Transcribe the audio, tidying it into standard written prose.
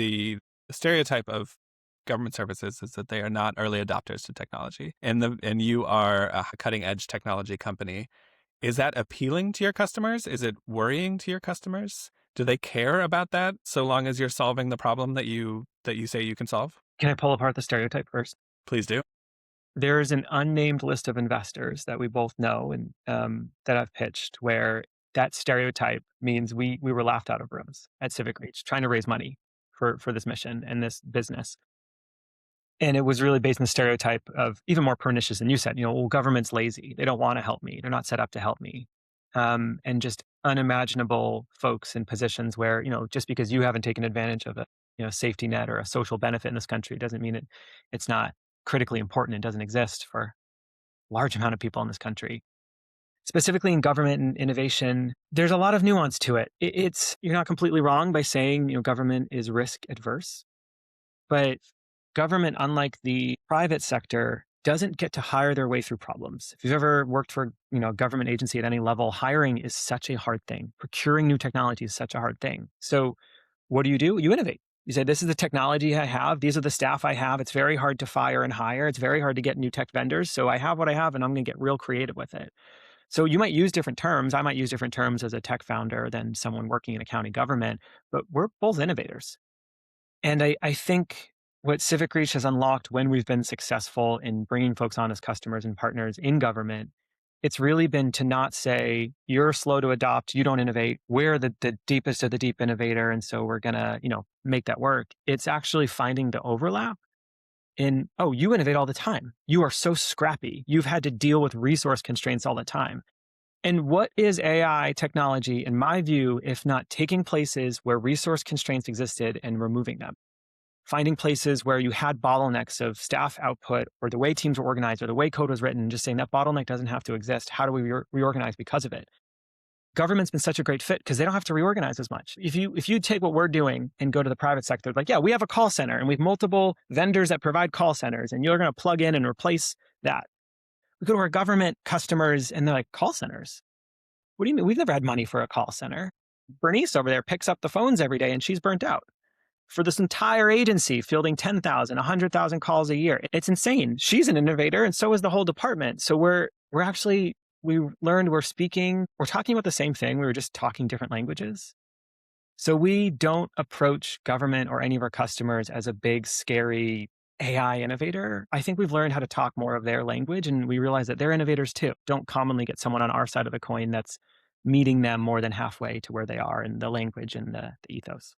the stereotype of government services is that they are not early adopters to technology, and you are a cutting edge technology company. Is that appealing to your customers? Is it worrying to your customers? Do they care about that so long as you're solving the problem that you say you can solve? Can I pull apart the stereotype first? Please do. There is an unnamed list of investors that we both know and that I've pitched where that stereotype means we were laughed out of rooms at CivicReach trying to raise money for this mission and this business. And it was really based on the stereotype of even more pernicious than you said, well, government's lazy. They don't want to help me. They're not set up to help me. And just unimaginable folks in positions where, just because you haven't taken advantage of a, safety net or a social benefit in this country doesn't mean it's not critically important. It doesn't exist for a large amount of people in this country. Specifically in government and innovation, there's a lot of nuance to it. You're not completely wrong by saying, government is risk adverse, but government, unlike the private sector, doesn't get to hire their way through problems. If you've ever worked for, a government agency at any level, hiring is such a hard thing. Procuring new technology is such a hard thing. So what do? You innovate. You say, this is the technology I have. These are the staff I have. It's very hard to fire and hire. It's very hard to get new tech vendors. So I have what I have and I'm going to get real creative with it. So you might use different terms. I might use different terms as a tech founder than someone working in a county government, but we're both innovators. And I think what CivicReach has unlocked when we've been successful in bringing folks on as customers and partners in government, it's really been to not say, you're slow to adopt, you don't innovate, we're the deepest of the deep innovator, and so we're going to, make that work. It's actually finding the overlap in, oh, you innovate all the time. You are so scrappy. You've had to deal with resource constraints all the time. And what is AI technology, in my view, if not taking places where resource constraints existed and removing them? Finding places where you had bottlenecks of staff output or the way teams were organized or the way code was written, just saying that bottleneck doesn't have to exist. How do we reorganize because of it? Government's been such a great fit because they don't have to reorganize as much. If you take what we're doing and go to the private sector, like, yeah, we have a call center and we have multiple vendors that provide call centers and you're going to plug in and replace that. We go to our government customers and they're like, call centers? What do you mean? We've never had money for a call center. Bernice over there picks up the phones every day and she's burnt out. For this entire agency, fielding 10,000, 100,000 calls a year. It's insane. She's an innovator and so is the whole department. So we learned we're talking about the same thing. We were just talking different languages. So we don't approach government or any of our customers as a big, scary AI innovator. I think we've learned how to talk more of their language and we realize that they're innovators too. Don't commonly get someone on our side of the coin that's meeting them more than halfway to where they are in the language and the ethos.